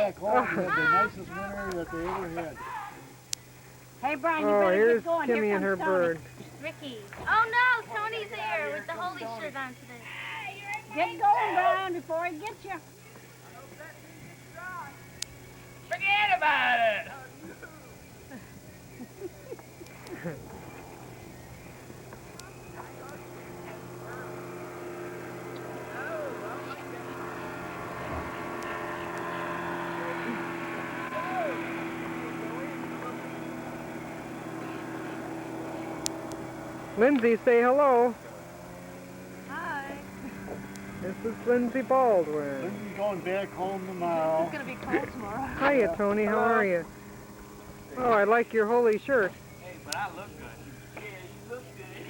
back home. They had the nicest winter that they ever had. Hey, Brian, you Oh, better here's get going. Kimmy Here and her comes Tony. bird. Ricky. Oh no, Tony's here with the holy shirt on today. Get going, Brian, before he gets you. Forget about it. Lindsay, say hello. Hi. This is Lindsay Baldwin. Lindsay's going back home tomorrow. It's gonna be cold tomorrow. Hiya, Tony. How are you? Oh, I like your holy shirt. Hey, but I look good. Yeah, you look good.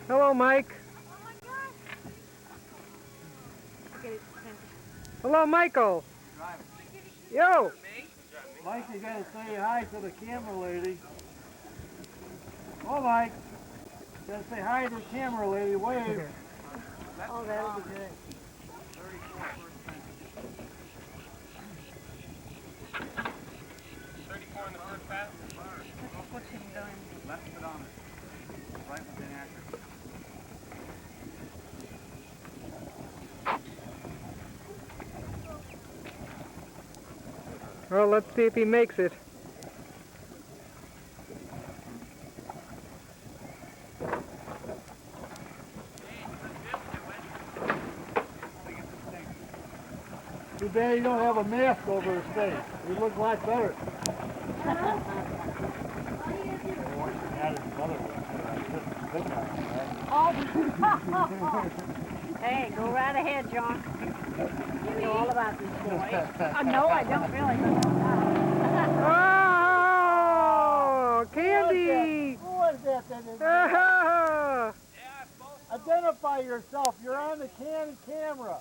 Hello, Mike. Oh my gosh. Look at it. Hello, Michael. Yo. Mike, you gotta say hi to the camera lady. Oh, Mike. You gotta say hi to the camera lady. Wave. Oh, that'll be good. 34 in the first pass. What's he doing? Left foot on it. Right within accurate. Well, let's see if he makes it. Too bad you don't have a mask over his face. You look a lot better. Oh. Hey, go right ahead, John. You know all about this boy. No, I don't really. Oh, candy! Who was that? Ah, Identify yourself. You're on the camera.